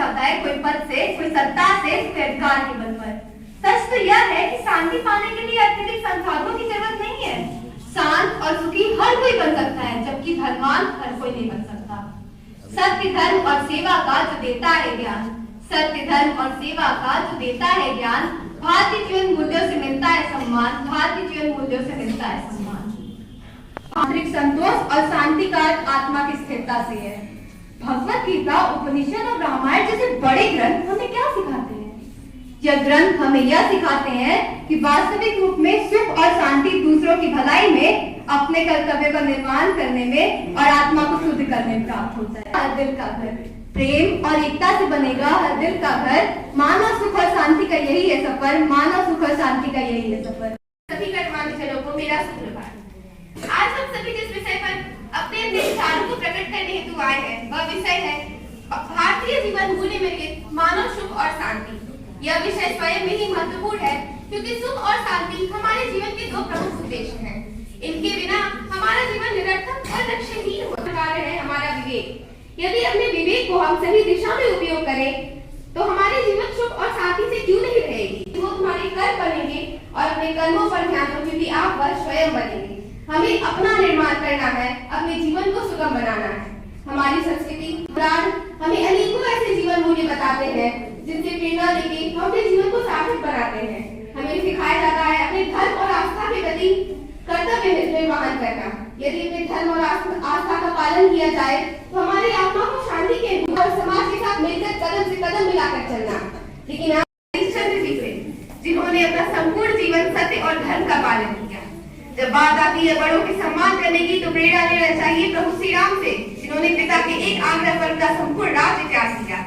चाहता है, कोई पद से, कोई सत्ता से, कोई अधिकार के बल पर। सच तो यह है कि शांति पाने के लिए अत्यधिक संसाधनों की जरूरत नहीं है। शांत और सुखी हर कोई बन सकता है, जबकि धर्मान हर कोई नहीं बन सकता। सत्य, धर्म और सेवा का जो देता है ज्ञान, सत्य, धर्म और सेवा का जो देता है ज्ञान, भारतीय जीवन मूल्यों से मिलता है सम्मान, भारतीय जीवन मूल्यों से मिलता है सम्मान। आंतरिक संतोष और शांति का आत्मा की स्थिरता से है। भगवत गीता, उपनिषद और रामायण जैसे बड़े ग्रंथ हमें क्या सिखाते हैं? यह ग्रंथ हमें यह सिखाते हैं कि वास्तविक रूप में सुख और शांति दूसरों की भलाई में, अपने कर्तव्य का निर्माण करने में और आत्मा को शुद्ध करने में प्राप्त होता है। हर दिल का घर प्रेम और एकता से बनेगा, हर दिल का घर। मानव सुख और शांति का यही है सफर, मानव सुख और शांति का यही है सफर। सभी कर्मानुसारों को मेरा सुप्रभात। आज हम सभी जिस विषय पर अपने अपने विचारों को प्रकट करने हेतु आए हैं, वह विषय है भारतीय जीवन मूल्य में निहित मानव सुख और शांति। यह विषय स्वयं में ही महत्वपूर्ण है, क्योंकि सुख और शांति हमारे जीवन के दो प्रमुख उद्देश्य हैं। इनके बिना हमारा जीवन निरर्थक और लक्ष्यहीन होने का कारण है हमारा विवेक। यदि अपने विवेक को हम सही दिशा में उपयोग करें, तो हमारे जीवन सुख और शांति से क्यों नहीं रहेगी। वो तुम्हारे कर्म बनेंगे और अपने कर्मों पर ध्यान दो, क्योंकि आप वह स्वयं बनेंगे। हमें अपना निर्माण करना है, अपने जीवन को सुगम बनाना है। हमारी संस्कृति, पुराण हमें अनेकों ऐसे जीवन मूल्य बताते हैं, जिनसे प्रेरणा लेके हम अपने जीवन को सार्थक बनाते हैं। हमें सिखाया जाता है अपने धर्म और आस्था के प्रति कर्तव्य निर्वहन करना। यदि अपने धर्म और आस्था का पालन किया जाए, तो हमारी आत्मा को शांति के और समाज के साथ मिलकर कदम से कदम मिलाकर चलना। लेकिन आप हरिश्चंद्र जी से, जिन्होंने अपना संपूर्ण जीवन सत्य और धर्म का पालन किया। जब बात आती है बड़ों के सम्मान करने की, तो प्रेरणा लेना चाहिए प्रभु श्री राम से, जिन्होंने पिता के एक आग्रह पर अपना संपूर्ण राज्य त्याग किया।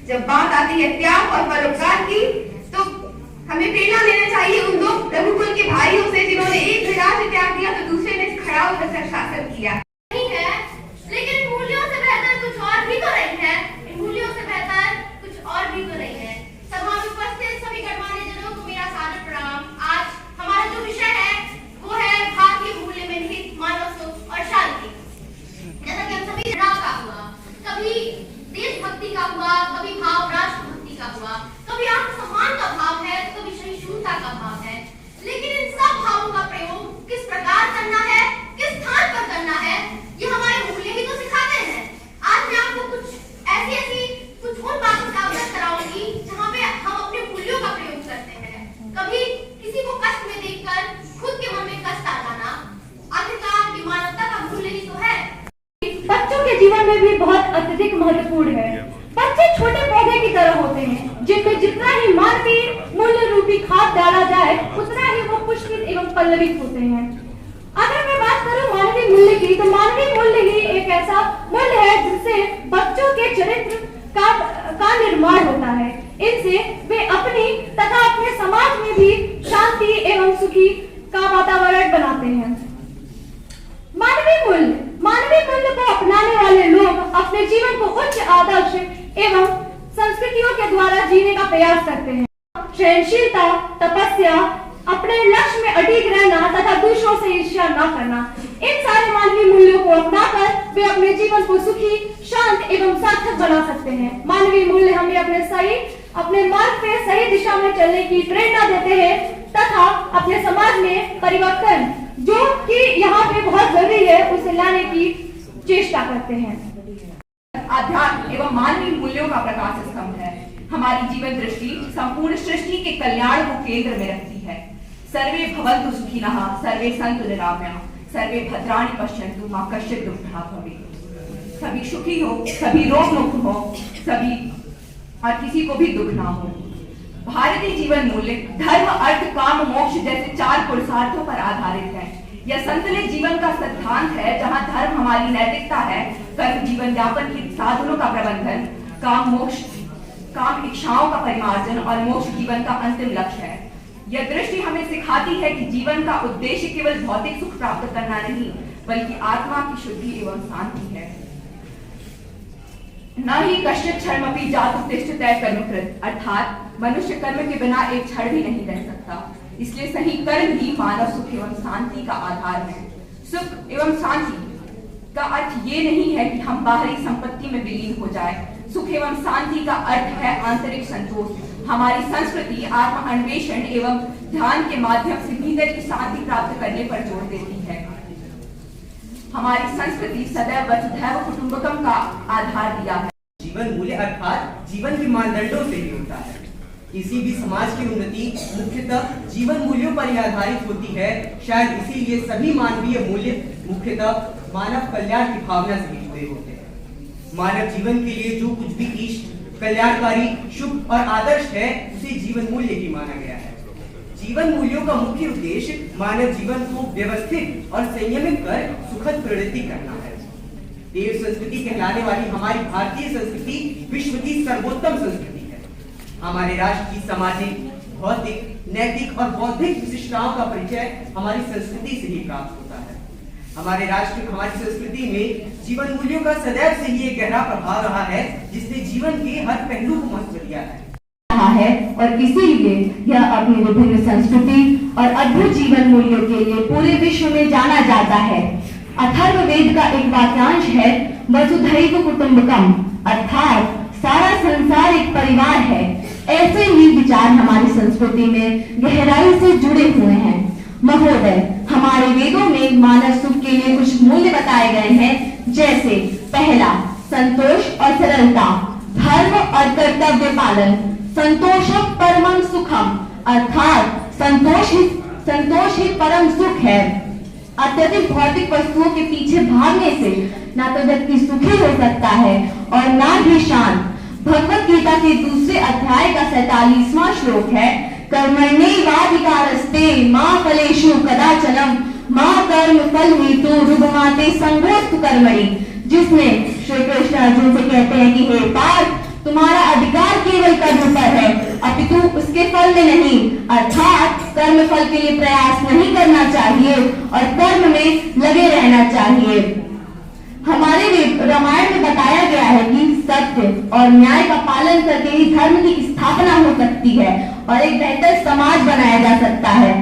जब बात आती है त्याग और परोपकार की, तो हमें प्रेरणा लेना चाहिए उन दो रघुकुल के भाइयों से, जिन्होंने एक राज्य त्याग दिया तो दूसरे ने खड़ा होकर शासन किया। नहीं है, लेकिन मूल्यों से बेहतर कुछ और भी तो नहीं है। इन मूल्यों से बेहतर कुछ और भी तो नहीं है। सभा में उपस्थित सभी गणमान्य जनों को मेरा सादर प्रणाम। आज हमारा जो विषय है वो है भारतीय मूल्य में निहित मानव सुख और शांति। जैसा कि हम सभी का हुआ, कभी देशभक्ति का हुआ, कभी भाव राष्ट्रभक्ति का हुआ, कभी आत्मसम्मान का भाव है, तो कभी सहिष्णुता का भाव है। लेकिन इन सब भावों का प्रयोग किस प्रकार करना है, किस स्थान पर करना है, ये हमारे मूल्य ही तो सिखाते हैं। आज मैं आपको कुछ कुछ उन बातों का अवगत कराऊंगी जहाँ पे हम अपने मूल्यों का प्रयोग करते हैं। कभी किसी को कष्ट में देखकर खुद के मन में कष्ट आ जाना, आखिरकार ये मानवता का मूल्य ही तो है। बच्चों के जीवन में भी बहुत अत्यधिक महत्वपूर्ण है। बच्चे छोटे पौधे की तरह होते हैं, जिनमें जितना ही मानवीय मूल्य रूपी खाद डाला जाए, उतना ही वो पुष्पित एवं पल्लवित होते हैं। अगर मैं बात करूं मानवीय मूल्य की, तो मानवीय मूल्य ही एक ऐसा मूल्य है जिससे बच्चों के चरित्र का निर्माण होता है। इनसे वे अपनी तथा अपने समाज में भी शांति एवं सुखी का वातावरण बनाते हैं। मानवीय मूल्य को अपनाने वाले लोग अपने जीवन को उच्च आदर्श एवं संस्कृतियों के द्वारा जीने का प्रयास करते हैं। सहनशीलता, तपस्या, अपने लक्ष्य में अडिग रहना तथा दूसरों से ईर्ष्या न करना, इन सारे मानवीय मूल्यों को अपनाकर वे अपने जीवन को सुखी, शांत एवं सार्थक बना सकते हैं। मानवीय मूल्य हमें अपने मार्ग पे सही दिशा में चलने की प्रेरणा देते हैं तथा अपने समाज में परिवर्तन जो कि यहाँ पे बहुत जरूरी है, उसे लाने की चेष्टा करते हैं। आध्यात्म एवं मानवीय मूल्यों का प्रकाश स्तंभ है। हमारी जीवन दृष्टि संपूर्ण सृष्टि के कल्याण को केंद्र में रखती है। सर्वे भवन्तु सुखिनः, सर्वे सन्तु निरामयाः, सर्वे भद्राणि पश्यन्तु मा कश्चित् दुःखभाग् भवेत्। सभी सुखी हो, सभी रोग मुक्त हो, सभी और किसी को भी दुख ना हो। भारतीय जीवन मूल्य धर्म, अर्थ, काम, मोक्ष जैसे 4 पुरुषार्थों पर आधारित है। यह संतुलित जीवन का सिद्धांत है, जहाँ धर्म हमारी नैतिकता है, कर्म जीवन यापन के साधनों का प्रबंधन, काम इच्छाओं का परिमार्जन और मोक्ष जीवन का अंतिम लक्ष्य है। यह दृष्टि हमें सिखाती है कि जीवन का उद्देश्य केवल भौतिक सुख प्राप्त करना नहीं, बल्कि आत्मा की शुद्धि एवं शांति है। न ही कश्चित् क्षणमपि जातु तिष्ठते कर्मकृत्, अर्थात मनुष्य कर्म के बिना एक क्षण भी नहीं रह सकता। इसलिए सही कर्म ही मानव सुख एवं शांति का आधार है। सुख एवं शांति का अर्थ ये नहीं है कि हम बाहरी संपत्ति में विलीन हो जाए, सुख एवं शांति का अर्थ है आंतरिक संतोष। हमारी संस्कृति आत्म अन्वेषण एवं ध्यान के माध्यम से भीतर की शांति प्राप्त करने पर जोर देती है। हमारी संस्कृति सदैव वसुधैव कुटुंबकम का आधार दिया है। जीवन मूल्य अर्थात जीवन के मानदंडों से ही होता है। किसी भी समाज की उन्नति मुख्यतः जीवन मूल्यों पर ही आधारित होती है। शायद इसीलिए सभी मानवीय मूल्य मुख्यतः मानव कल्याण की भावना से जुड़े होते हैं। मानव जीवन के लिए जो कुछ भी इष्ट, कल्याणकारी, शुभ और आदर्श है उसे जीवन मूल्य ही माना गया है। जीवन मूल्यों का मुख्य उद्देश्य मानव जीवन को व्यवस्थित और संयमित कर सुखद प्रवृत्ति करना है। देव संस्कृति कहलाने वाली हमारी भारतीय संस्कृति विश्व की सर्वोत्तम संस्कृति है। हमारे राष्ट्र की सामाजिक, भौतिक, नैतिक और बौद्धिक विशिष्टताओं का परिचय हमारी संस्कृति से ही प्राप्त होता है। हमारे राष्ट्र, हमारी संस्कृति में जीवन मूल्यों का सदैव से ही एक गहरा प्रभाव रहा है, जिसने जीवन के हर पहलू को महत्व दिया है और इसीलिए यह अपनी विभिन्न संस्कृति और अद्भुत जीवन मूल्यों के लिए पूरे विश्व में जाना जाता है। अथर्ववेद का एक वाक्यांश है, वसुधैव कुटुंबकम, अर्थात सारा संसार एक परिवार है। ऐसे ही विचार हमारी संस्कृति में गहराई से जुड़े हुए हैं। महोदय, हमारे वेदों में मानव सुख के लिए कुछ मूल्य बताए गए हैं, जैसे पहला, संतोष और सरलता, धर्म और कर्तव्य पालन, संतोषम परमं सुखम, अर्थात संतोष ही परम सुख है। अत्यधिक भौतिक वस्तुओं के पीछे भागने से ना तो व्यक्ति सुखी हो सकता है और ना ही शांत। भगवत गीता के दूसरे अध्याय का 47वां श्लोक है, कर्मण्येवाधिकारस्ते मा फलेषु कदाचन मा कर्म फल हेतु रुगमाते संगोस्तु कर्मणि, जिसमें श्री कृष्ण अर्जुन से कहते हैं कि हे पार्थ, तुम्हारा अधिकार केवल कर्म पर है, अपितु उसके फल में नहीं। अर्थात कर्म फल के लिए प्रयास नहीं करना चाहिए और कर्म में लगे रहना चाहिए। हमारे रामायण में बताया गया है कि सत्य और न्याय का पालन करके ही धर्म की स्थापना हो सकती है और एक बेहतर समाज बनाया जा सकता है।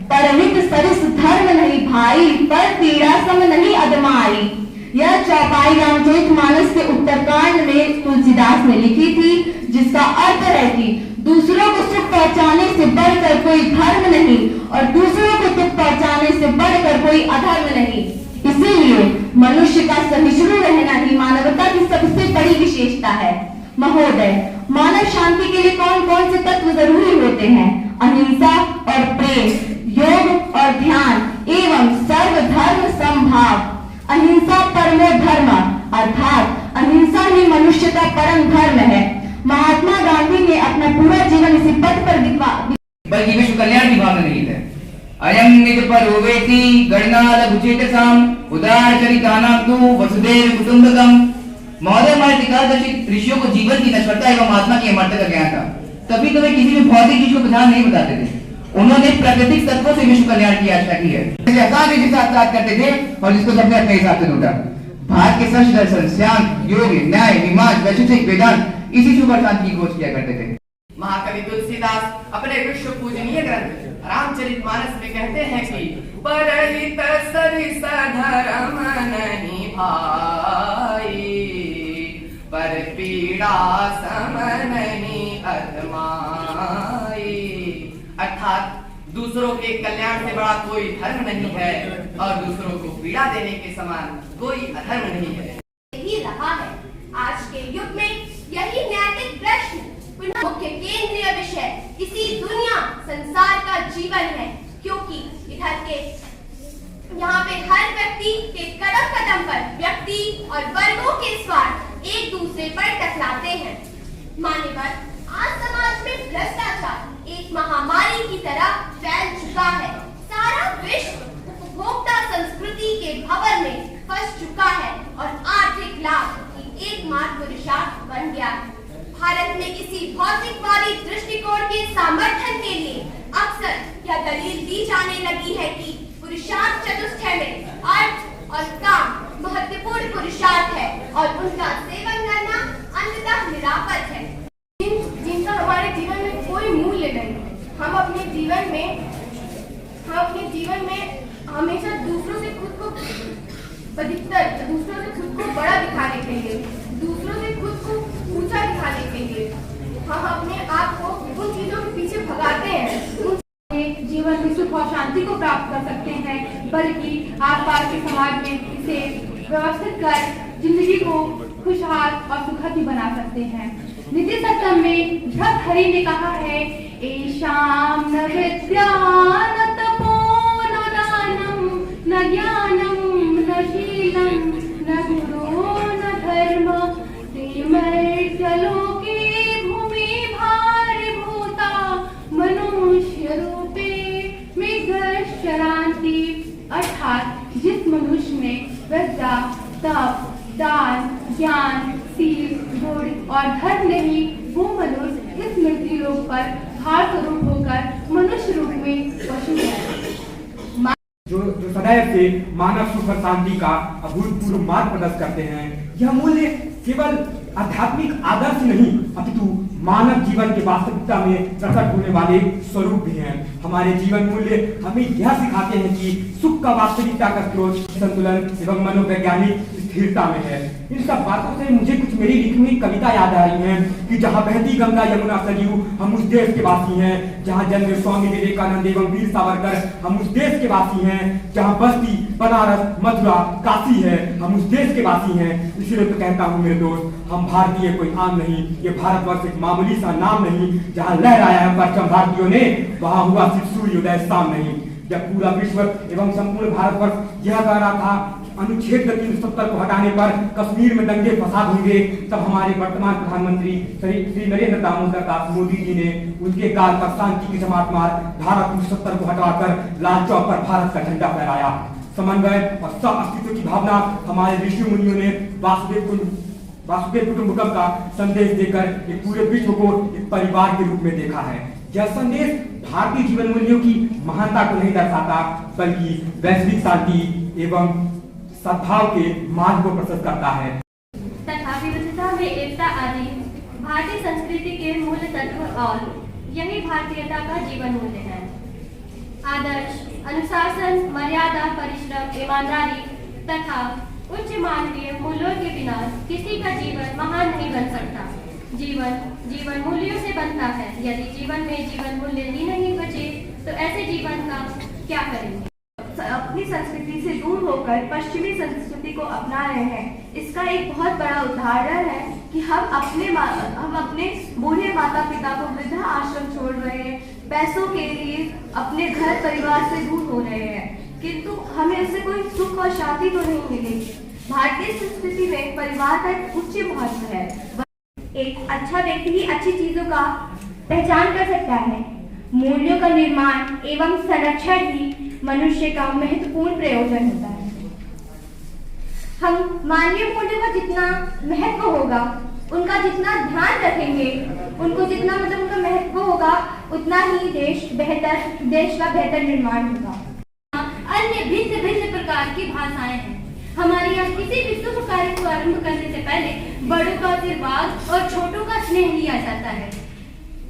परहित सरिस धर्म नहीं भाई, पर पीड़ा सम नहीं अदमाई। यह चौपाई रामचरितमानस के उत्तरकांड में तुलसीदास ने लिखी थी, जिसका अर्थ है कि दूसरों को सुख पहुंचाने से बढ़कर कोई धर्म नहीं और दूसरों को दुख पहुंचाने से बढ़कर कोई अधर्म नहीं। इसीलिए मनुष्य का सहिष्णु रहना ही मानवता की सबसे बड़ी विशेषता है। महोदय, मानव शांति के लिए कौन कौन से तत्व जरूरी होते हैं? अहिंसा और प्रेम, योग और ध्यान एवं सर्वधर्म समभाव। अहिंसा परमो धर्म, अर्थात अहिंसा ही मनुष्य का परम धर्म है। महात्मा गांधी ने अपना पूरा जीवन इसी पथ पर बल्कि विश्व कल्याण की भावना नहीं है। अयम निज पर होवेति गणनाल भुचेतसाम उदार चरितानां तु वसुधैव कुटुंबकम। महोदय, हमारे टीकादर्शी ऋषियों को जीवन की नश्वरता एवं आत्मा की अमरता का ज्ञान था, तभी तो वे किसी भी भौतिक चीज को प्रधान नहीं बताते थे। उन्होंने प्राकृतिक तत्वों से विश्व कल्याण की आशा की है, आसान रीति से साथ करते थे और जिसको सबने अपने हिसाब से लूटा। भारत के सर्व दर्शन, शांत, योग, न्याय, मीमांसा, वैशेषिक, वेदांत इसी शुभ और शांति की खोज किया करते थे। महाकवि तुलसीदास अपने विश्व पूजनीय ग्रंथ रामचरितमानस में कहते हैं कि परहित सरिस धर्म नहीं भाई, पर पीड़ा सम नहीं अधमाई। अर्थात दूसरों के कल्याण से बड़ा कोई धर्म नहीं है और दूसरों को पीड़ा देने के समान कोई अधर्म नहीं है। यही रहा है आज के युग में, यही नैतिक प्रश्न पुनः मुख्य केंद्रीय विषय इसी दुनिया संसार का जीवन है, क्योंकि इधर के यहाँ पे हर व्यक्ति के कदम कदम पर व्यक्ति और वर्गों के स्वार्थ एक दूसरे पर टकराते हैं। मान्यवर, आज समाज में भ्रष्टाचार एक महामारी की तरह फैल चुका है। सारा विश्व उपभोक्ता संस्कृति के भंवर में फंस चुका है और आर्थिक लाभ की एकमात्र पुरुषार्थ बन गया है। भारत में इसी भौतिकवादी दृष्टिकोण के समर्थन के लिए अक्सर यह दलील दी जाने लगी है कि पुरुषार्थ चतुष्टय में अर्थ और काम महत्वपूर्ण पुरुषार्थ है और उनका सेवन करना अंततः निरापद है, जिनका हमारे जीवन में कोई मूल्य नहीं। हम अपने जीवन में हमेशा दूसरों से खुद को बड़ा दिखाने के लिए, दूसरों से खुद को शांति को प्राप्त कर सकते हैं, बल्कि आसपास के समाज में इसे व्यवस्थित कर जिंदगी को खुशहाल और सुखद भी बना सकते हैं। नीति सप्तम में भर्तृहरि ने कहा है, एषां न विद्या न तपो न दानं न ज्ञानं न शीलं न गुरो न धर्म ते मर्त्यलोके भूमि भारभूता मनुष्य रूपे मृगशरान्ति। अर्थात जिस मनुष्य में विद्या, तप, दान, ज्ञान, सील, गुण और धर्म नहीं, वो मनुष्य इस मृत्यु लोक पर भार स्वरूप होकर मनुष्य रूप में पशु है। जो सदैव से मानव सुख और शांति का अभूतपूर्व मार्ग प्रदर्शित करते हैं। यह मूल्य केवल आध्यात्मिक आदर्श नहीं, अपितु मानव जीवन के वास्तविकता में प्रकट होने वाले स्वरूप भी हैं। हमारे जीवन मूल्य हमें यह सिखाते हैं कि सुख का वास्तविकता का स्रोत संतुलन एवं मनोवैज्ञानिक स्थिरता में है। इन सब बातों से मुझे कुछ मेरी लिखी हुई कविता याद आ रही हैं कि जहाँ बहती गंगा यमुना सरयू हम उस देश के वासी हैं, जहाँ जन्मे स्वामी विवेकानंद एवं वीर सावरकर हम उस देश के वासी हैं, जहाँ बस्ती, बनारस, मथुरा, काशी है हम उस देश के वासी हैं। इसलिए तो कहता हूँ मेरे दोस्त, हम भारतीय कोई आम नहीं, ये भारतवर्ष एक मामूली सा नाम नहीं। जहाँ लहराया है परचम भारतीयों ने, वहाँ हुआ सिर्फ सूर्योदय शाम नहीं। जब पूरा विश्व एवं संपूर्ण भारतवर्ष यह कह रहा था अनुच्छेद 370 को हटाने पर कश्मीर में दंगे फसाद होंगे, तब हमारे वर्तमान प्रधानमंत्री श्री नरेंद्र दामोदर दास मोदी जी ने उनके काल पर शांति की समाप्त मार धारा 370 को हटाकर लाल चौक पर भारत का झंडा फहराया। समन्वय और सह अस्तित्व की भावना हमारे ऋषि मुनियों ने वासुदेव कुटुंबकम का संदेश देकर एक पूरे विश्व को एक परिवार के रूप में देखा है। यह संदेश भारतीय जीवन मूल्यों की महानता को नहीं दर्शाता, बल्कि वैश्विक शांति एवं सद्भाव के मार्ग को प्रस्तुत करता है। तथा विविधता में एकता आदि भारतीय संस्कृति के मूल तत्व और यही भारतीयता का जीवन मूल्य है। आदर्श, अनुशासन, मर्यादा, परिश्रम, ईमानदारी तथा उच्च मानवीय मूल्यों के बिना किसी का जीवन महान नहीं बन सकता। जीवन मूल्यों से बनता है। यदि जीवन में जीवन मूल्य ही नहीं बचे तो ऐसे जीवन का क्या करेंगे? अपनी संस्कृति से दूर होकर पश्चिमी संस्कृति को अपना रहे हैं। इसका एक बहुत बड़ा उदाहरण है कि हम अपने बूढ़े माता पिता को वृद्धा आश्रम छोड़ रहे हैं, पैसों के लिए अपने घर परिवार से दूर हो रहे हैं, किंतु हमें इससे कोई सुख और शांति तो नहीं मिलेगी। भारतीय संस्कृति में परिवार का एक उच्च महत्व है। एक अच्छा व्यक्ति ही अच्छी चीजों का पहचान कर सकता है। मूल्यों का निर्माण एवं संरक्षण ही मनुष्य का महत्वपूर्ण प्रयोजन होता है। हम मानवीय मूल्यों का जितना महत्व होगा, उनका जितना ध्यान रखेंगे, उनको जितना उनका महत्व होगा, उतना ही देश का बेहतर निर्माण होगा। अन्य भिन्न प्रकार की भाषाएं हैं। हमारे यहाँ किसी भी शुभ कार्य को आरंभ करने से पहले बड़ों का आशीर्वाद और छोटों का स्नेह लिया जाता है।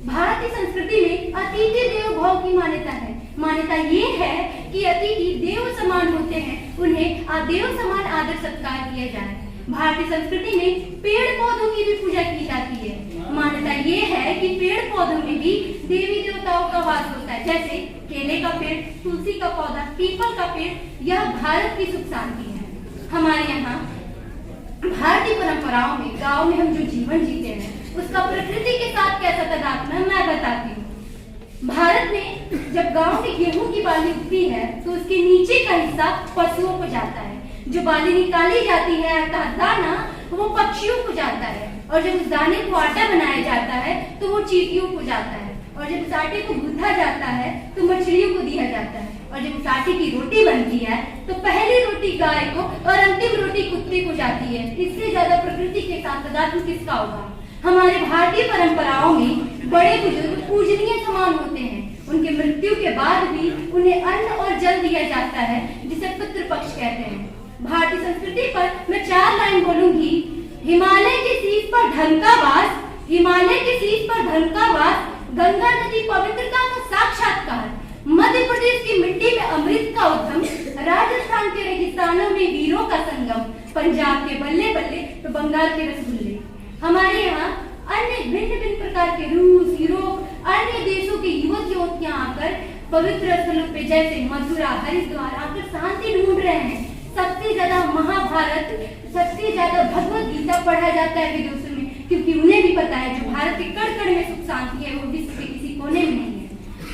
भारतीय संस्कृति में अतिथि देवो भव की मान्यता है। मान्यता ये है कि अतिथि देव समान होते हैं, उन्हें देव समान आदर सत्कार किया जाए। भारतीय संस्कृति में पेड़ पौधों की भी पूजा की जाती है। मान्यता ये है कि पेड़ पौधों में भी देवी देवताओं का वास होता है, जैसे केले का पेड़, तुलसी का पौधा, पीपल का पेड़। यह भारत की सुख शांति है। हमारे यहाँ भारतीय परंपराओं में गाँव में हम जो जीवन जीते हैं उसका प्रकृति के साथ कैसा तादात्म्य है मैं बताती हूँ। भारत में जब गांव में गेहूं की बाली उगती है तो उसके नीचे का हिस्सा पशुओं को जाता है। जो बाली निकाली जाती है अर्थात दाना, वो पक्षियों को जाता है। और जब उस दाने को आटा बनाया जाता है तो वो चींटियों को जाता है। और जब उस आटे को गूंथा जाता है तो मछलियों को दिया जाता है। और जब उस आटे की रोटी बनती है तो पहली रोटी गाय को और अंतिम रोटी कुत्ते को जाती है। इससे ज्यादा प्रकृति के साथ तादात्म्य किसका होगा? हमारे भारतीय परंपराओं में बड़े बुजुर्ग पूजनीय समान होते हैं। उनके मृत्यु के बाद भी उन्हें अन्न और जल दिया जाता है, जिसे पितृ पक्ष कहते हैं। भारतीय संस्कृति पर मैं 4 लाइन बोलूंगी। हिमालय के शीश पर धर्म का वास, हिमालय के शीश पर धर्म का वास, गंगा नदी पवित्रता का साक्षात्कार, मध्य प्रदेश की मिट्टी में अमृत का उद्गम, राजस्थान के रेगिस्तानों में वीरों का संगम, पंजाब के बल्ले बल्ले तो बंगाल के रसगुल्ले। हमारे यहाँ अन्य भिन्न प्रकार के रूस, यूरोप, अन्य देशों के युवक युवतियां आकर पवित्र स्थलों पे जैसे मथुरा, हरिद्वार आकर शांति ढूंढ रहे हैं। सबसे ज्यादा महाभारत, सबसे ज्यादा भगवत गीता पढ़ा जाता है विदेशों में, क्योंकि उन्हें भी पता है जो भारत के कण कण में सुख शांति है वो विश्व के किसी कोने में नहीं है।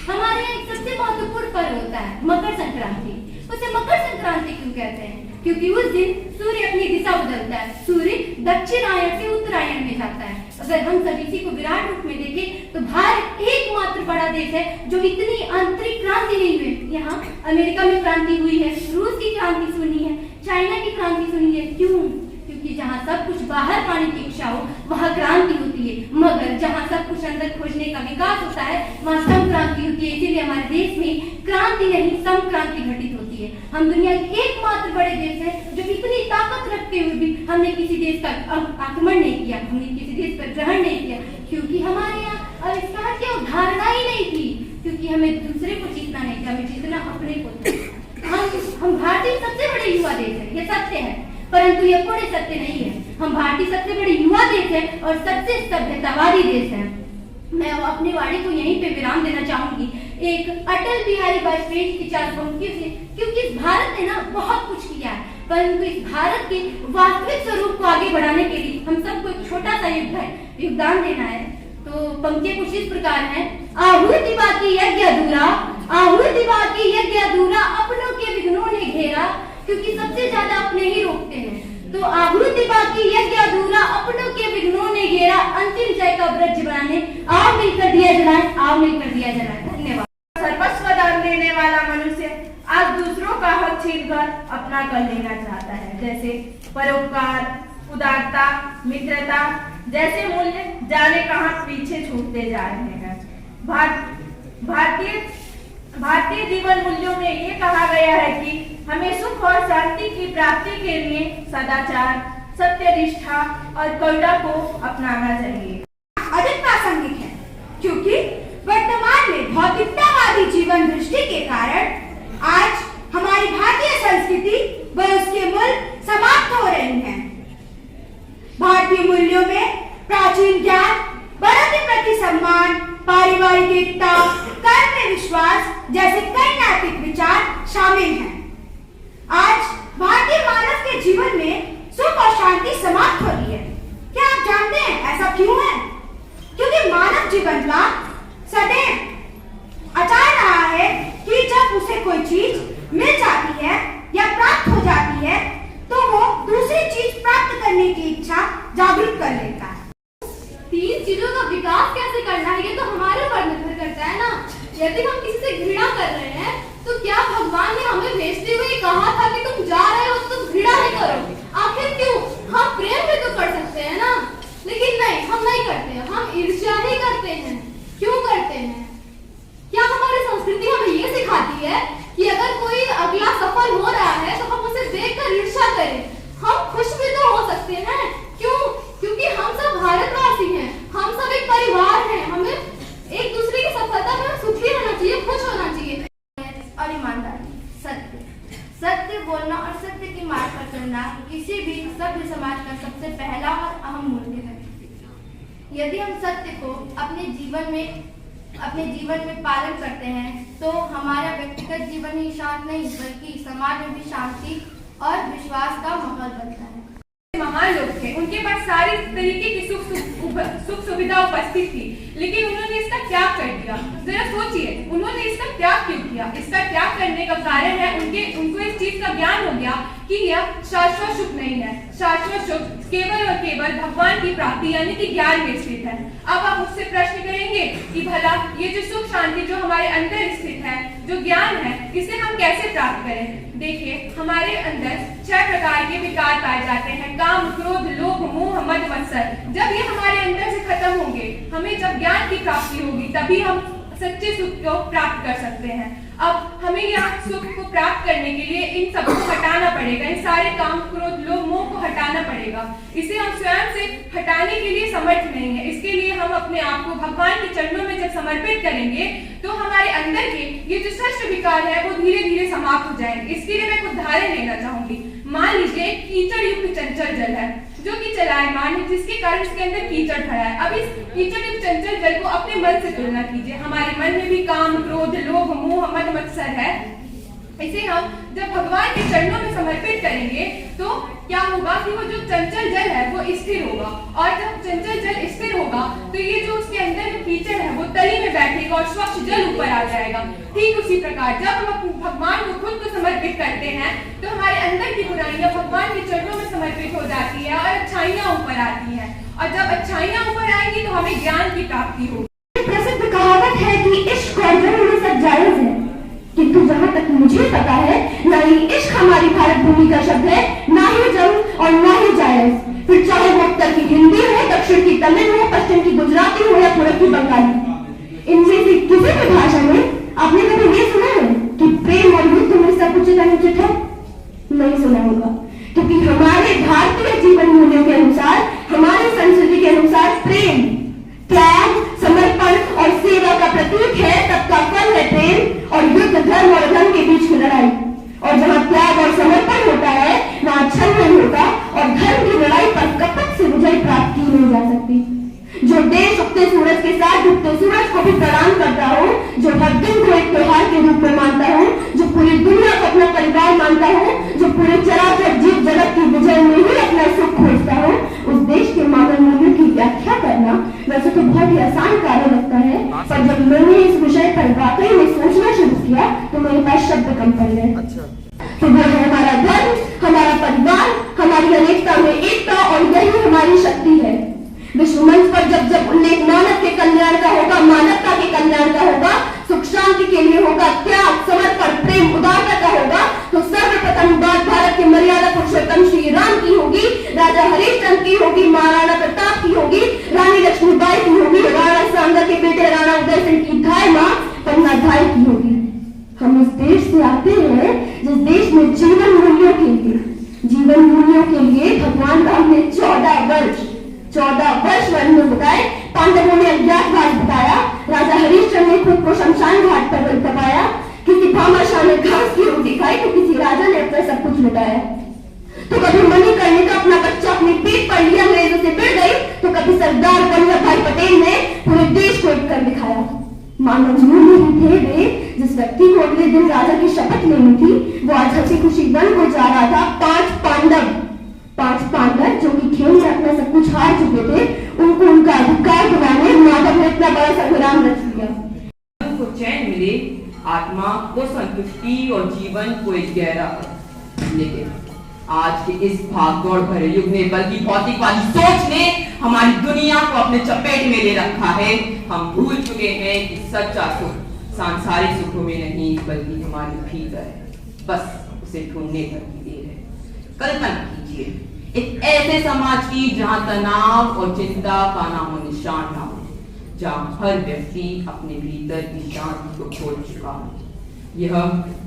हमारे यहाँ एक सबसे महत्वपूर्ण पर्व होता है मकर संक्रांति। उसे मकर संक्रांति क्यों कहते हैं? क्योंकि उस दिन सूर्य अपनी दिशा बदलता है, सूर्य दक्षिणायन से उत्तरायण में जाता है। अगर हम सब इसी को विराट रूप में देखें तो भारत एकमात्र बड़ा देश है जो इतनी आंतरिक क्रांति नहीं हुई। यहाँ अमेरिका में क्रांति हुई है, रूस की क्रांति सुनी है, चाइना की क्रांति सुनी है। क्यों? क्योंकि जहाँ सब कुछ बाहर पाने की इच्छा हो वहाँ क्रांति होती है, मगर जहाँ सब कुछ अंदर खोजने का विकास होता है वहाँ संक्रांति होती है। इसीलिए हमारे देश में क्रांति नहीं संक्रांति घटित होती है। हम दुनिया के एकमात्र बड़े देश है जो इतनी ताकत रखते हुए भी हमने किसी देश का आक्रमण नहीं किया, हमने किसी देश पर ग्रहण नहीं किया, क्योंकि हमारे यहाँ अविष्कार की अवधारणा ही नहीं थी, क्योंकि हमें दूसरे को जीतना नहीं था, हमें जीतना अपने को था। हम भारतीय सबसे बड़े युवा देश है, ये सत्य है, परंतु ये पूर्ण सत्य नहीं है। हम भारतीय सबसे बड़े युवा देश है और सबसे सभ्यतावादी देश है। मैं अपनी वाणी को यहीं पे विराम देना चाहूंगी एक अटल बिहारी वाजपेयी की चार पंक्तियों से, क्योंकि इस भारत ने ना बहुत कुछ किया है, परंतु इस भारत के वास्तविक स्वरूप को आगे बढ़ाने के लिए हम सबको एक छोटा सा योगदान देना है। तो पंक्तियां कुछ इस प्रकार है। आहुति बाकी यज्ञ अधूरा, आहुति बाकी यज्ञ अधूरा, अपनों के विघ्नों ने घेरा, क्योंकि सबसे ज्यादा अपने ही रोकते हैं। तो आहुति बाकी यज्ञ अधूरा, अपनों के विघ्नों ने घेरा, अंतिम जय का ब्रज बनाने आओ मिलकर दिया जलाएं, आओ मिलकर दिया जलाएं। धन्यवाद। सर्वस्व दान देने वाला मनुष्य आज दूसरों का हक छीनकर अपना कर लेना चाहता है, जैसे परोपकार, उदारता, मित्रता जैसे मूल्य जाने कहां पीछे छूटते जा रहे हैं। भारतीय जीवन मूल्यों में ये कहा गया है कि हमें सुख और शांति की प्राप्ति के लिए सदाचार, सत्यनिष्ठा और करुणा को अपनाना चाहिए। अधिक प्रासंगिक है, क्योंकि वर्तमान में भौतिकतावादी जीवन दृष्टि के कारण आज हमारी भारतीय संस्कृति व उसके मूल समाप्त हो रही हैं। भारतीय मूल्यों में प्राचीन ज्ञान, बड़ों के प्रति सम्मान, पारिवारिक एकता, कर्म में विश्वास जैसे कई नैतिक विचार शामिल हैं। आज भारतीय मानव के जीवन में सुख और शांति समाप्त हो रही है। क्या आप जानते हैं ऐसा क्यों है? क्योंकि मानव जीवन का सदैव अचार रहा है कि जब उसे कोई चीज मिल जाती है या प्राप्त हो जाती है तो वो दूसरी चीज प्राप्त करने की इच्छा जागृत कर लेता है। तीन चीजों का विकास कैसे करना है ये तो हमारे पर निर्भर करता है ना। यदि हम किसी से घृणा कर रहे हैं तो क्या भगवान ने हमें भेजते हुए कहा था कि तुम जा रहे हो तो तुम घृणा नहीं करो? आखिर क्यों? हम प्रेम भी तो कर सकते हैं ना, लेकिन नहीं, हम नहीं करते हैं, हम ईर्ष्या ही करते हैं। क्यों करते हैं? क्या हमारी संस्कृति हमें ये सिखाती है कि अगर कोई अगला सफल हो रहा है तो हम उसे देखकर ईर्ष्या करें? हम खुश भी तो हो सकते हैं। क्यों? क्योंकि हम सब भारतवासी हैं, हम सब एक परिवार हैं, हमें एक दूसरे की सफलता में सुखी रहना चाहिए, खुश होना चाहिए। और ईमानदारी, सत्य बोलना और सत्य की मार्ग पर चलना किसी भी सभ्य समाज का सबसे पहला और अहम मूल्य है। यदि हम सत्य को अपने जीवन में पालन करते हैं तो हमारा व्यक्तिगत जीवन ही शांत नहीं बल्कि समाज में भी शांति और विश्वास का माहौल बनता है। महान लोग थे, उनके पास सारी तरीके की सुख सुविधा उपस्थित थी, लेकिन उन्होंने इसका त्याग कर दिया। जरा सोचिए, उन्होंने इसका त्याग क्यों किया? इसका त्याग करने का कारण है उनको इस चीज का ज्ञान हो गया कि यह शाश्वत सुख नहीं है। शाश्वत सुख केवल और केवल भगवान की प्राप्ति यानी कि ज्ञान में स्थित है। अब आप मुझसे प्रश्न करेंगे कि भला ये जो सुख शांति जो हमारे अंदर स्थित है, जो ज्ञान है, इसे हम कैसे प्राप्त करें? देखिए, हमारे अंदर 6 प्रकार के विकार पाए जाते हैं: काम, क्रोध, लोभ, मोह, मद, मत्सर। जब ये हमारे अंदर से खत्म होंगे, हमें जब ज्ञान की प्राप्ति होगी, तभी हम सच्चे सुख को प्राप्त कर सकते हैं। अब हमें यहाँ सुख को प्राप्त करने के लिए इन सबको हटाना पड़ेगा, इन सारे काम, क्रोध, लोभ, मोह को हटाना पड़ेगा। इसे हम स्वयं से हटाने के लिए समर्थ नहीं है। इसके लिए हम अपने आप को भगवान के चरणों में जब समर्पित करेंगे तो हमारे अंदर के ये जो षष्ठ विकार है वो धीरे धीरे समाप्त हो जाएंगे। इसके लिए मैं एक उदाहरण लेना चाहूंगी। मान लीजिए कीचड़ युक्त चंचल जल है, जो कि चलायमान है, जिसके कारण इसके अंदर कीचड़ भरा है। अब इस कीचड़ के चंचल जल को अपने मन से तुलना कीजिए। हमारे मन में भी काम, क्रोध, लोभ, मोह, मद मत्सर है। इसे हम जब भगवान के चरणों में समर्पित करेंगे तो क्या होगा कि वो जो चंचल जल है वो स्थिर होगा, और जब चंचल जल स्थिर होगा तो ये जो उसके अंदर जो कीचड़ है वो तली में बैठेगा और स्वच्छ जल ऊपर आ जाएगा। ठीक उसी प्रकार जब हम भगवान को खुद को समर्पित करते हैं तो हमारे अंदर की बुराइयां भगवान के चरणों में समर्पित हो जाती है और अच्छाइयां ऊपर आती हैं, और जब अच्छाइयां ऊपर आएंगी तो हमें ज्ञान की प्राप्ति होगी। प्रसिद्ध कहावत है कि इश्क और जन्म में सब जायज है, किंतु जहाँ तक मुझे पता है ना ही इश्क हमारी भारत भूमि का शब्द है, ना ही जन्म और ना ही जायज। फिर चाहे वो उत्तर की हिंदी हो, दक्षिण की तमिल हो, पश्चिम की गुजराती हो या पूर्व की बंगाली, इनमें से किसी भी भाषा में आपने कभी ये सुना है कि प्रेम और युद्ध में सब कुछ अनुचित है? नहीं सुना होगा, क्योंकि हमारे भारतीय जीवन मूल्यों के अनुसार, हमारी संस्कृति के अनुसार प्रेम त्याग, समर्पण और सेवा का प्रतीक है, तब का फल है प्रेम, और युद्ध धर्म और धर्म के बीच की लड़ाई। और जहाँ त्याग और समर्पण होता है वहाँ छल नहीं होता, और धर्म की लड़ाई पर कपट से विजय प्राप्त की नहीं जा सकती। जो देश उगते सूरज के साथ डूबते सूरज को भी प्रणाम करता हो, जो हर दिन को एक त्योहार के रूप में मानता हो, जो पूरी दुनिया को अपना परिवार मानता हो, जो पूरे चराचर जीव जगत की विजय में ही अपना सुख खोजता हो, उस देश के मानव मूल्यों की व्याख्या करना वैसे तो बहुत ही आसान कार्य लगता है, पर जब मैंने इस विषय पर वाकई में सोचना शुरू किया तो मेरे पास शब्द कम पड़ गए। तो वो है हमारा धर्म, हमारा परिवार, हमारी अनेकता में एकता, और यही हमारी शक्ति है। विश्व मंच पर जब जब उल्लेख मानव के कल्याण का होगा, मानवता के कल्याण का होगा, सुख शांति के लिए होगा, त्याग, समर्पण, प्रेम, उदारता का होगा, तो सर्वप्रथम बात भारत के मर्यादा पुरुषोत्तम श्री राम की होगी, राजा हरिश्चंद्र की होगी, महाराणा प्रताप की होगी, रानी लक्ष्मीबाई की होगी, राणा सांगा के बेटे राणा उदय सिंह की धाय मां पन्ना धाय की होगी। हम इस देश से आते हैं जिस देश में जीवन मूल्यों के लिए भगवान राम ने 14 वर्ष वन में बिताए, पांडवों ने अज्ञातवास बिताया, राजा हरिश्चंद्र ने खुद को शमशान घाट पर तपाया, किसी भामाशाह ने घास की रोटी खाई तो किसी राजा ने अपना सब कुछ लुटाया। तो कभी मणिकर्णिका का अपना बच्चा अपने पेट पर लिया अंग्रेजों से भिड़ गई, तो कभी सरदार वल्लभ भाई पटेल ने पूरे देश को एक कर दिखाया। मानव मूल्य ही थे वे जिस व्यक्ति को अगले दिन राजा की शपथ लेनी थी, वो आज हंसी खुशी वन को जा रहा था। 5 पांडव जो कि खेल में अपना सब कुछ हार चुके थे, उनको उनका अधिकार दिलाने माधव ने इतना बड़ा संग्राम रच लिया। को चैन मिले, आत्मा को संतुष्टि और जीवन को एक गहरा। लेकिन आज के इस भागदौड़ भरे युग में बल्कि भौतिकवादी सोच ने हमारी दुनिया को अपने चपेट में ले रखा है। हम भूल चुके हैं कि सच्चा सुख सांसारिक सुखों में नहीं बल्कि हमारे भीतर है, बस उसे ढूंढने पर की देर है। कल्पना कीजिए एक ऐसे समाज की जहां तनाव और चिंता का नामो निशान ना हो, जहां हर व्यक्ति अपने भीतर की शांति को खोज चुका हो। यह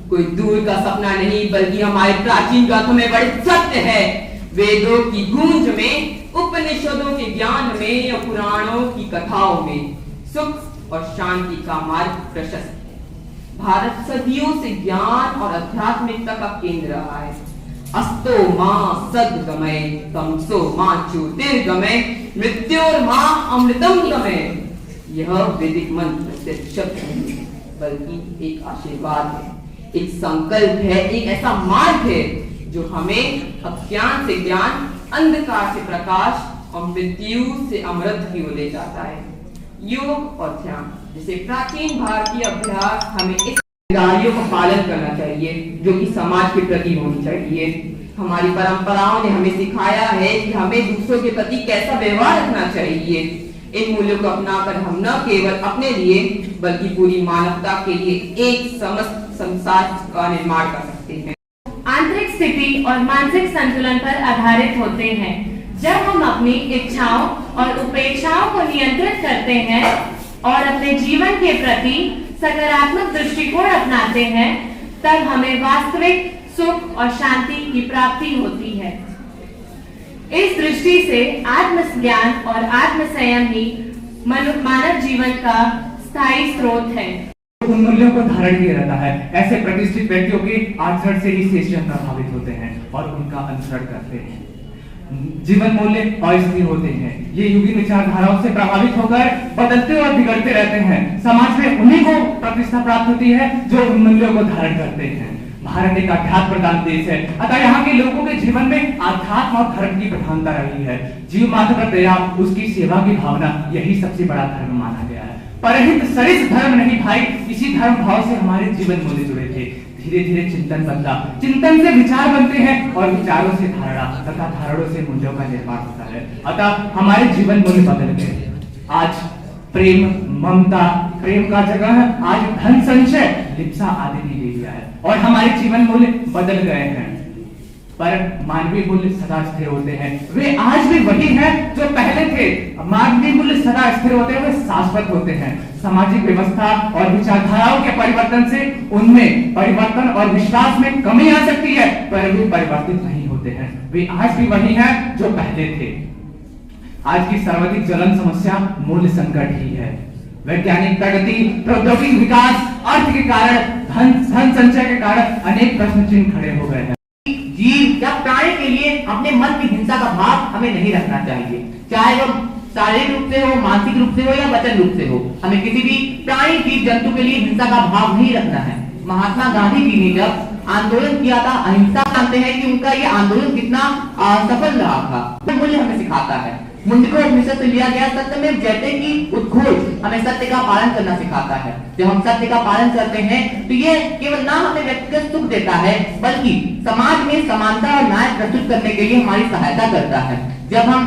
कोई दूर का सपना नहीं बल्कि हमारे प्राचीन ग्रंथों में बड़े सत्य है। वेदों की गूंज में, उपनिषदों के ज्ञान में और पुराणों की कथाओं में सुख और शांति का मार्ग प्रशस्त है। भारत सदियों से ज्ञान और आध्यात्मिकता का केंद्र रहा है। अस्तो मां सद्गमय, तमसो मां ज्योतिर्गमय, मृत्योर्मां अमृतम गमय। यह वैदिक मंत्र सिर्फ शब्द नहीं बल्कि एक आशीर्वाद है, एक संकल्प है, एक ऐसा मार्ग है जो हमें अज्ञान से ज्ञान, अंधकार से प्रकाश और मृत्यु से अमृत की ओर ले जाता है। योग और ध्यान जैसे प्राचीन भारतीय अभ्यास हमें इस जिम्मेदारियों का पालन करना चाहिए जो कि समाज के प्रति होनी चाहिए। हमारी परंपराओं ने हमें सिखाया है कि हमें दूसरों के प्रति कैसा व्यवहार रखना चाहिए। इन मूल्यों को अपनाकर हम न केवल अपने लिए बल्कि पूरी मानवता के लिए एक समस्त संसार का निर्माण कर सकते हैं। आंतरिक स्थिति और मानसिक संतुलन पर आधारित होते हैं। जब हम अपनी इच्छाओं और उपेक्षाओं को नियंत्रित करते हैं और अपने जीवन के प्रति सकारात्मक दृष्टिकोण अपनाते हैं, तब हमें वास्तविक सुख और शांति की प्राप्ति होती है। इस दृष्टि से आत्मज्ञान और आत्मसंयम ही मानव जीवन का स्थायी स्रोत है। उन मूल्यों को धारण किए रहता है। ऐसे प्रतिष्ठित व्यक्तियों के आचरण से ही शेष जन प्रभावित होते हैं और उनका अनुसरण करते हैं। जीवन मूल्य अस्थिर होते हैं। ये युगीन विचारधाराओं से प्रभावित होकर बदलते और बिगड़ते रहते हैं। समाज में उन्हीं को प्रतिष्ठा प्राप्त होती है जो उन मूल्यों को धारण करते हैं। भारत एक अध्यात्म प्रधान देश है, अतः यहाँ के लोगों के जीवन में आध्यात्म और धर्म की प्रधानता रही है। जीव मात्र का दया, उसकी सेवा की भावना, यही सबसे बड़ा धर्म माना गया है। परहित सरिस धर्म नहीं भाई, इसी धर्म भाव से हमारे जीवन मूल्य जुड़े थे। धीरे धीरे चिंतन बदला, चिंतन से विचार बनते हैं और विचारों से धारणा तथा धारणों से मूल्यों का निर्माण होता है। अतः हमारे जीवन मूल्य बदल गए। आज प्रेम, ममता, प्रेम का जगह आज धन संचय, लिप्सा आदि ने ले लिया है और हमारे जीवन मूल्य बदल गए हैं। पर मानवीय मूल्य सदा स्थिर होते हैं, वे आज भी वही हैं जो पहले थे। मानवीय मूल्य सदा स्थिर होते हैं, वे शाश्वत होते हैं। सामाजिक व्यवस्था और विचारधाराओं के परिवर्तन से उनमें परिवर्तन और विश्वास में कमी आ सकती है, पर वे परिवर्तित नहीं होते हैं। वे आज भी वही हैं जो पहले थे। आज की सर्वाधिक ज्वलन समस्या मूल्य संकट ही है। वैज्ञानिक प्रगति, प्रौद्योगिक विकास, अर्थ के कारण, धन संचय के कारण अनेक प्रश्न चिन्ह खड़े हो गए हैं। जीव या प्राणी के लिए अपने मन की हिंसा का भाव हमें नहीं रखना चाहिए, चाहे वह शारीरिक रूप से हो, मानसिक रूप से हो या वचन रूप से हो। हमें किसी भी प्राणी, जीव जंतु के लिए हिंसा का भाव नहीं रखना है। महात्मा गांधी जी ने जब आंदोलन किया था अहिंसा, जानते हैं कि उनका ये आंदोलन कितना सफल रहा था। वो मूल्य हमें सिखाता है। मुंडको उपनिषद से लिया गया सत्यमेव जयते की उद्घोष हमें सत्य का पालन करना सिखाता है। जब हम सत्य का पालन करते हैं तो ये केवल ना हमें व्यक्तिगत सुख देता है, बल्कि समाज में समानता और न्याय प्रस्तुत करने के लिए हमारी सहायता करता है। जब हम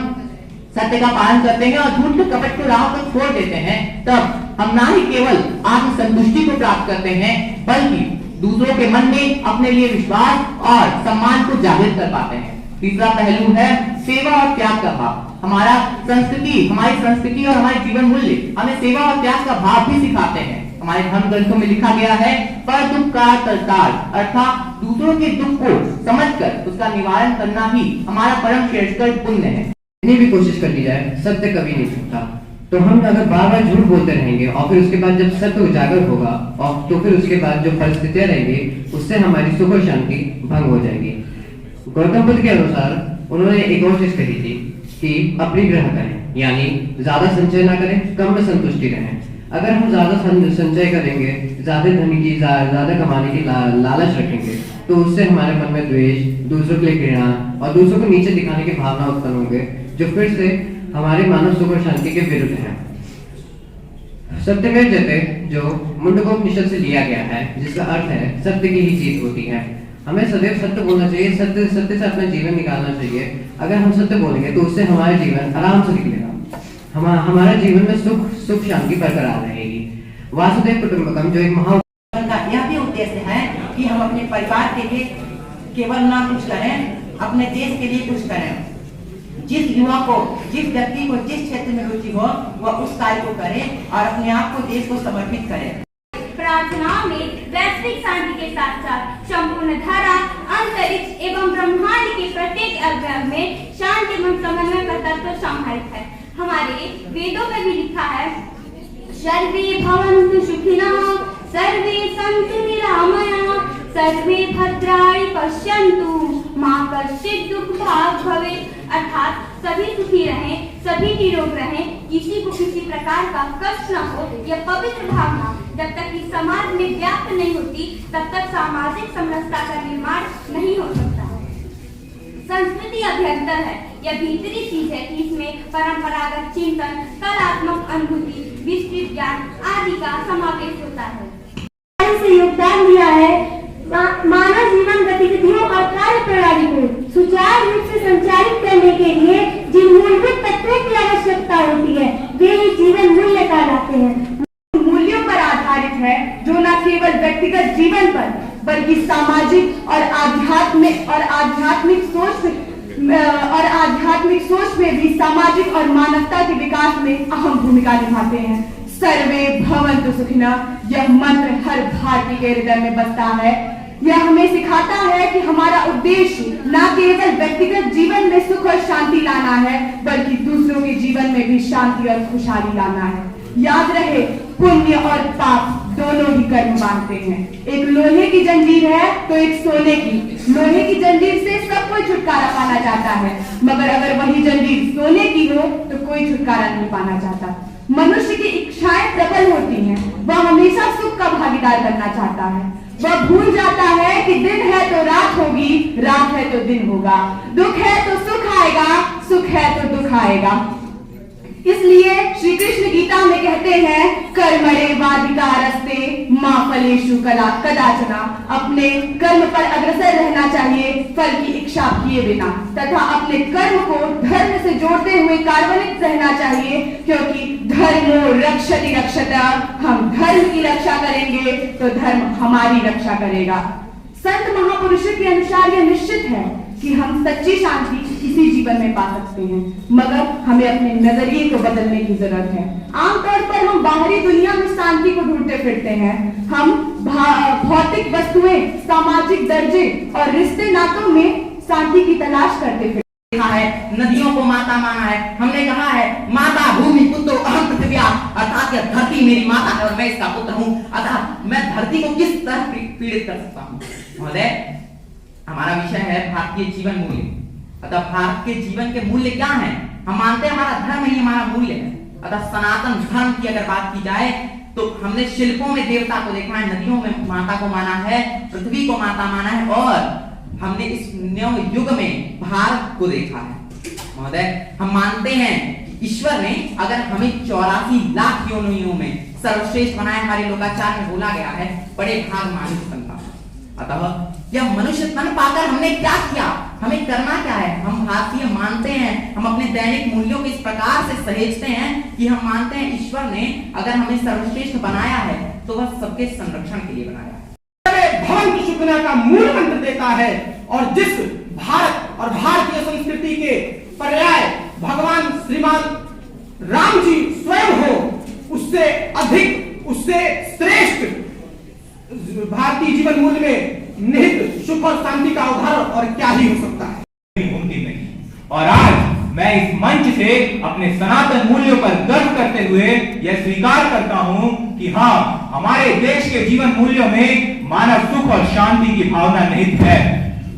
सत्य का पालन करते हैं और झूठ के कपट को राह पर छोड़ देते हैं, तब हम ना ही केवल आत्म संतुष्टि को प्राप्त करते हैं, बल्कि दूसरों के मन में अपने लिए विश्वास और सम्मान को जागृत कर पाते हैं। तीसरा पहलू है सेवा और त्याग का भाव। हमारी संस्कृति और हमारे जीवन मूल्य हमें सेवा और त्याग का भाव भी सिखाते हैं। हमारे धर्म ग्रंथों में लिखा गया है, पर दुख का तरताल, अर्थात दूसरों के दुख को समझकर उसका निवारण करना ही हमारा परम श्रेष्ठ पुण्य है। जितनी भी कोशिश कर ली जाए, सत्य कभी नहीं छूटता। तो हम अगर बार बार झूठ बोलते रहेंगे और फिर उसके बाद जब सत्य उजागर होगा और तो फिर उसके बाद जो परिस्थितियां रहेंगी उससे हमारी सुख और शांति भंग हो जाएगी। गौतम बुद्ध के अनुसार उन्होंने एक और चीज कही थी कि अपरिग्रह करें, यानी ज्यादा संचय ना करें, कम में संतुष्टि रहें। अगर हम ज्यादा संचय करेंगे, ज्यादा धन की ज्यादा कमाने की लालच रखेंगे, तो उससे हमारे मन में द्वेष, दूसरों के लिए घृणा और दूसरों को नीचे दिखाने की भावना उत्पन्न होंगे, जो फिर से हमारे मानव सुख और शांति के विरुद्ध है। सत्यमेव जयते जो मुंडकोपनिषद से लिया गया है, जिसका अर्थ है सत्य की ही जीत होती है। हमें सदैव सत्य बोलना चाहिए, सत्य से अपना जीवन निकालना चाहिए। अगर हम सत्य बोलेंगे तो उससे हमारा जीवन आराम से निकलेगा। हमारा जीवन में सुख शांति बरकरार रहेगी। वासुदेव कुटुंबकम जो एक महा का यह भी उद्देश्य है कि हम अपने परिवार के लिए केवल ना कुछ करें, अपने देश के लिए कुछ करें। जिस युवा को, जिस व्यक्ति को जिस क्षेत्र में रुचि हो वह उस कार्य को करे और अपने आप को देश को समर्पित करे। प्रार्थनाओं में वैश्विक शांति के साथ साथ संपूर्ण धरा, अंतरिक्ष एवं ब्रह्मांड के प्रत्येक अवयव में शांति एवं समन्वय का तत्व समाहित है। हमारे वेदों में भी लिखा है, सर्वे भवन्तु सुखिनः, सर्वे सन्तु निरामयाः, सर्वे भद्राणि पश्यन्तु, मा कश्चित् दुःखभाग् भवेत्। अर्थात सभी सुखी रहें, सभी निरोग रहें, किसी को किसी प्रकार का कष्ट न हो। यह पवित्र भावना जब तक कि समाज में व्याप्त नहीं होती, तब तक सामाजिक समरसता का निर्माण नहीं हो सकता। संस्कृति अभ्यंतर है, यह भीतरी चीज है कि इसमें परंपरागत चिंतन, कलात्मक अनुभूति, विस्तृत ज्ञान आदि का समावेश होता है। से योगदान दिया है मानव जीवन गतिविधियों और कार्य प्रणाली को सुचारू रूप से संचालित करने के लिए जिन मूलभूत तत्वों की आवश्यकता होती है, वे ही जीवन मूल्य कहलाते हैं। मूल्यों पर आधारित है जो न केवल व्यक्तिगत जीवन पर बल्कि सामाजिक और आध्यात्मिक सोच में भी सामाजिक और मानवता के विकास में अहम भूमिका निभाते हैं। सर्वे भवन्तु सुखिनः यह मंत्र हर भारतीय के हृदय में बसता है। यह हमें सिखाता है कि हमारा उद्देश्य न केवल व्यक्तिगत जीवन में सुख और शांति लाना है, बल्कि दूसरों के जीवन में भी शांति और खुशहाली लाना है। याद रहे, पुण्य और पाप दोनों ही कर्म बांधते हैं। एक लोहे की जंजीर है तो एक सोने की। लोहे की जंजीर से सब कोई छुटकारा पाना चाहता है, मगर अगर वही जंजीर सोने की हो तो कोई छुटकारा नहीं पाना चाहता। मनुष्य की इच्छाएं प्रबल होती हैं, वह हमेशा सुख का भागीदार बनना चाहता है। वह भूल जाता है कि दिन है तो रात होगी, रात है तो दिन होगा, दुख है तो सुख आएगा, सुख है तो दुख आएगा। इसलिए श्री कृष्ण गीता में कहते हैं, कर्मण्येवाधिकारस्ते मा फलेषु कदाचन, अपने कर्म पर अग्रसर रहना चाहिए, फल की इच्छा किए बिना, तथा अपने कर्म को धर्म से जोड़ते हुए कार्यान्वित रहना चाहिए, क्योंकि धर्मो रक्षति रक्षता, हम धर्म की रक्षा करेंगे तो धर्म हमारी रक्षा करेगा। संत महापुरुषों के अनुसार यह निश्चित है कि हम सच्ची शांति इसी जीवन में पा सकते हैं, मगर हमें अपने नजरिए को बदलने की जरूरत है। आमतौर पर हम बाहरी दुनिया में शांति को ढूंढते फिरते हैं, हम भौतिक वस्तुएं, सामाजिक दर्जे और रिश्ते नातों में शांति की तलाश करते फिरते है। नदियों को माता माना है, हमने कहा है माता भूमि पुत्रो अहम पृथिव्या, अर्थात यह धरती मेरी माता है और मैं इसका पुत्र हूँ, अतः मैं धरती को किस तरह पीड़ित कर सकता हूँ। महोदय, हमारा विषय है भारतीय जीवन मूल्य। अतः भारत के जीवन के मूल्य क्या हैं? हम मानते हैं हमारा धर्म ही हमारा मूल्य है। अतः सनातन धर्म की अगर बात की जाए तो हमने शिल्पों में देवता को देखा है, नदियों में माता को माना है, पृथ्वी को माता माना है, और हमने इस नव युग में भारत को देखा है। महोदय, हम मानते हैं कि ईश्वर ने अगर हमें 84 लाख योनियों में सर्वश्रेष्ठ बनाया, हमारे लोकाचार में बोला गया है, बड़े भाग मानुष तन का। अतः यह मनुष्य तन पाकर हमने क्या किया, हमें करना क्या है? हम भारतीय मानते हैं, हम अपने दैनिक मूल्यों को इस प्रकार से सहेजते हैं कि हम मानते हैं ईश्वर ने अगर हमें सर्वश्रेष्ठ बनाया है तो वह सबके संरक्षण के लिए बनाया है। भवन की सुकना का मूल मंत्र देता है, और जिस भारत और भारतीय संस्कृति के पर्याय भगवान श्रीमान राम जी स्वयं हो, उससे अधिक, उससे श्रेष्ठ भारतीय जीवन मूल्य में निहित सुख और शांति का उदाहरण और क्या ही हो सकता है। मुमकिन नहीं। और आज मैं इस मंच से अपने सनातन मूल्यों पर गर्व करते हुए यह स्वीकार करता हूं कि हाँ, हमारे देश के जीवन मूल्यों में मानव सुख और शांति की भावना निहित है।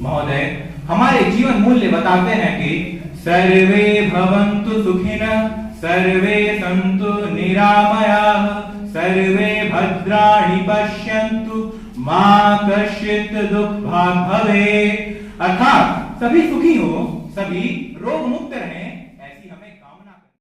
महोदय, हमारे जीवन मूल्य बताते हैं कि सर्वे भवन्तु सुखिनः, सर्वे सन्तु निरामयाः, सर्वे भद्राणि पश्यन्तु, मा कश्चित् दुःखभाग् भवेत्। अर्थात सभी सुखी हो, सभी रोग मुक्त रहे।